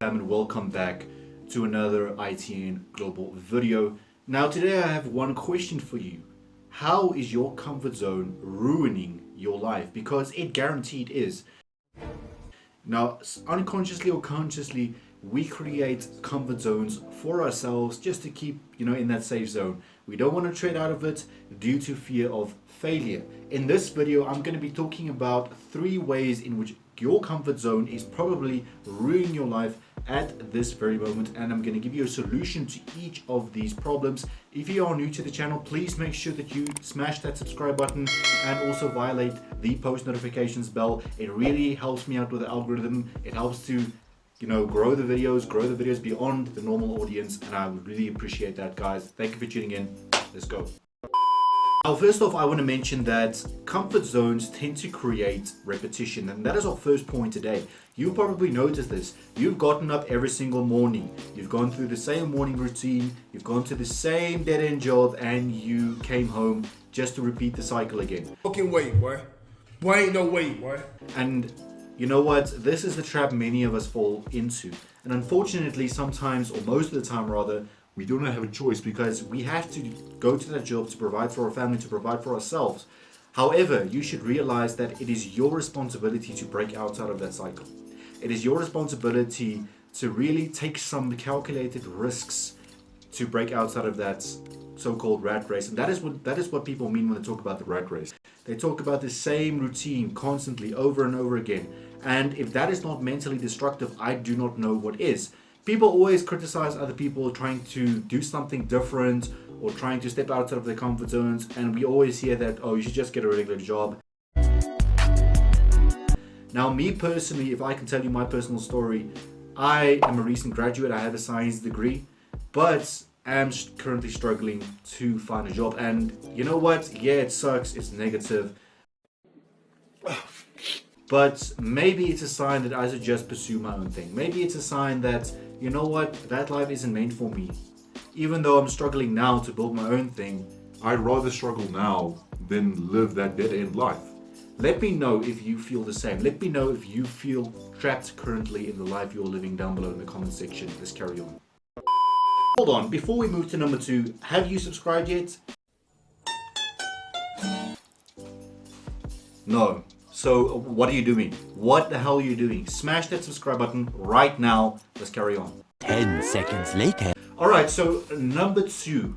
And welcome back to another ITN Global video. Now today I have one question for you. How is your comfort zone ruining your life? Because it guaranteed is. Now, unconsciously or consciously, we create comfort zones for ourselves just to keep, in that safe zone. We don't want to tread out of it due to fear of failure. In this video, I'm going to be talking about 3 ways in which your comfort zone is probably ruining your life at this very moment, and I'm going to give you a solution to each of these problems. If you are new to the channel, please make sure that you smash that subscribe button and also violate the post notifications bell. It really helps me out with the algorithm. It helps to grow the videos beyond the normal audience, and I would really appreciate that, guys. Thank you for tuning in. Let's go. Now, first off, I want to mention that comfort zones tend to create repetition, and that is our first point today. You probably noticed this. You've gotten up every single morning. You've gone through the same morning routine. You've gone to the same dead-end job, and you came home just to repeat the cycle again. Fucking wait, boy. Boy, ain't no wait, boy. And you know what? This is the trap many of us fall into. And unfortunately, sometimes, or most of the time rather, we do not have a choice because we have to go to that job to provide for our family, to provide for ourselves. However, you should realize that it is your responsibility to break outside of that cycle. It is your responsibility to really take some calculated risks to break outside of that so-called rat race. And that is what people mean when they talk about the rat race. They talk about the same routine constantly over and over again. And if that is not mentally destructive, I do not know what is. People always criticize other people trying to do something different or trying to step outside of their comfort zones, and we always hear that, oh, you should just get a regular job. Now, me personally, if I can tell you my personal story, I am a recent graduate. I have a science degree, but am currently struggling to find a job. And you know what? Yeah, it sucks. It's negative. But maybe it's a sign that I should just pursue my own thing. Maybe it's a sign that, you know what, that life isn't meant for me. Even though I'm struggling now to build my own thing, I'd rather struggle now than live that dead-end life. Let me know if you feel the same. Let me know if you feel trapped currently in the life you're living down below in the comment section. Let's carry on. Hold on, before we move to number 2, have you subscribed yet? No. So what are you doing? What the hell are you doing? Smash that subscribe button right now. Let's carry on. 10 seconds later. Alright, so number 2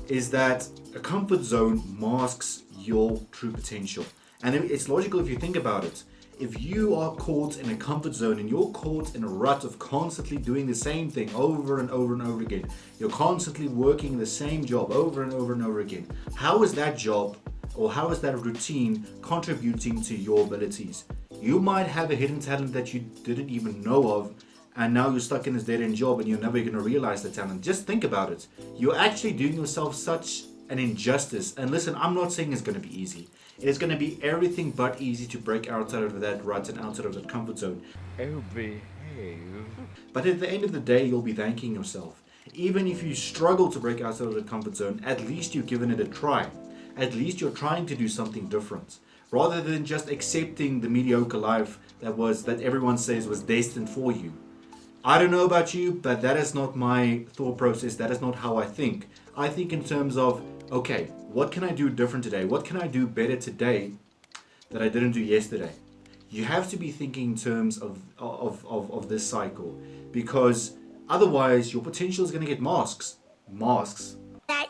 is that a comfort zone masks your true potential. And it's logical if you think about it. If you are caught in a comfort zone and you're caught in a rut of constantly doing the same thing over and over and over again, you're constantly working the same job over and over and over again, how is that job or how is that routine contributing to your abilities? You might have a hidden talent that you didn't even know of, and now you're stuck in this dead-end job and you're never going to realize the talent. Just think about it. You're actually doing yourself such an injustice. And listen, I'm not saying it's going to be easy. It is going to be everything but easy to break outside of that rut and outside of that comfort zone. Oh, behave. But at the end of the day, you'll be thanking yourself. Even if you struggle to break outside of the comfort zone, at least you've given it a try. At least you're trying to do something different, rather than just accepting the mediocre life that everyone says was destined for you. I don't know about you, but that is not my thought process. That is not how I think. I think in terms of, okay, what can I do different today? What can I do better today that I didn't do yesterday? You have to be thinking in terms of this cycle, because otherwise your potential is going to get masked. I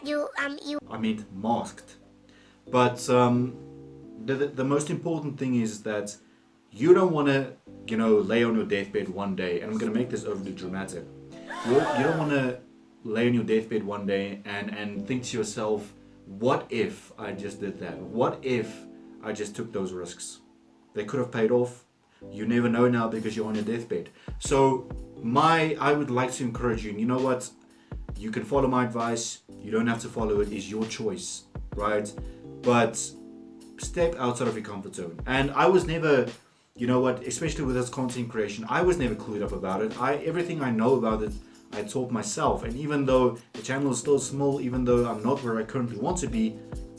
meant masked. But the most important thing is that you don't want to, lay on your deathbed one day, and I'm going to make this overly dramatic. You don't want to lay on your deathbed one day and think to yourself, what if I just did that? What if I just took those risks? They could have paid off. You never know now because you're on your deathbed. So I would like to encourage you, and you know what? You can follow my advice. You don't have to follow it. It's your choice, right? But step outside of your comfort zone. And I was never, especially with this content creation, I was never clued up about it. Everything I know about it, I taught myself. And even though the channel is still small, even though I'm not where I currently want to be,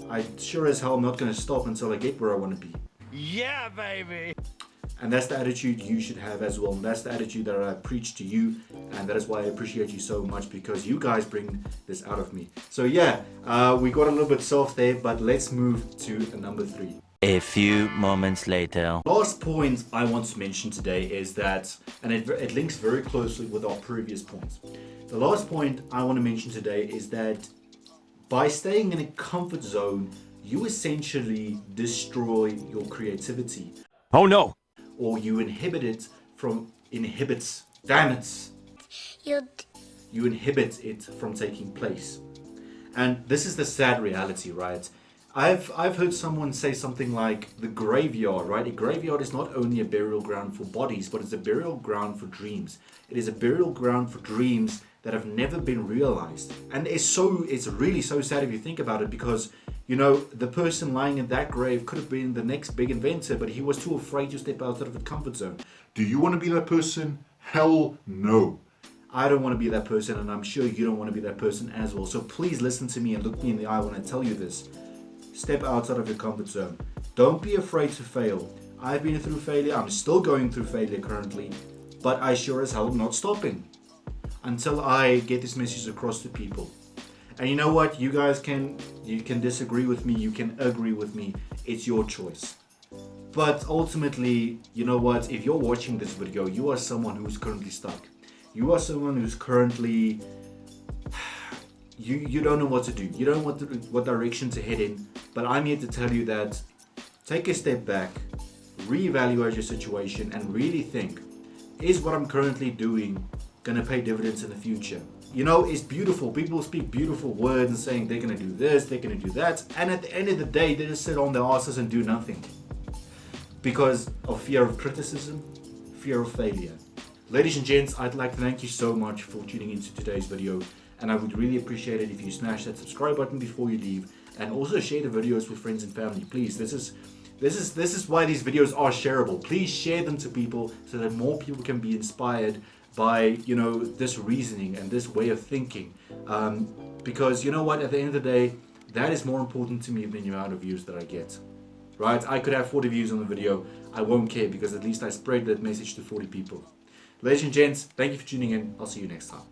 I sure as hell am not going to stop until I get where I want to be. Yeah, baby. And that's the attitude you should have as well. And that's the attitude that I preach to you. And that is why I appreciate you so much, because you guys bring this out of me. So yeah, we got a little bit soft there, but let's move to number 3. A few moments later. Last point I want to mention today is that, and it links very closely with our previous points. The last point I want to mention today is that by staying in a comfort zone, you essentially destroy your creativity. Oh no! Or you inhibit it damn it. You inhibit it from taking place. And this is the sad reality, right? I've heard someone say something like the graveyard, right? A graveyard is not only a burial ground for bodies, but it's a burial ground for dreams. It is a burial ground for dreams that have never been realized. And it's really so sad if you think about it, because you know, the person lying in that grave could have been the next big inventor, but he was too afraid to step out of the comfort zone. Do you want to be that person? Hell no. I don't want to be that person, and I'm sure you don't want to be that person as well. So please listen to me and look me in the eye when I tell you this. Step outside of your comfort zone. Don't be afraid to fail. I've been through failure. I'm still going through failure currently, but I sure as hell am not stopping until I get this message across to people. And you know what? You guys can disagree with me. You can agree with me. It's your choice. But ultimately, you know what? If you're watching this video, you are someone who's currently stuck. You are someone who's currently you don't know what to do. You don't know what direction to head in. But I'm here to tell you that take a step back, reevaluate your situation, and really think, is what I'm currently doing going to pay dividends in the future? You know, it's beautiful. People speak beautiful words and saying they're going to do this, they're going to do that. And at the end of the day, they just sit on their asses and do nothing. Because of fear of criticism, fear of failure. Ladies and gents, I'd like to thank you so much for tuning into today's video. And I would really appreciate it if you smash that subscribe button before you leave. And also share the videos with friends and family. Please, this is why these videos are shareable. Please share them to people so that more people can be inspired by, you know, this reasoning and this way of thinking. Because you know what, at the end of the day, that is more important to me than the amount of views that I get. Right? I could have 40 views on the video. I won't care, because at least I spread that message to 40 people. Ladies and gents, thank you for tuning in. I'll see you next time.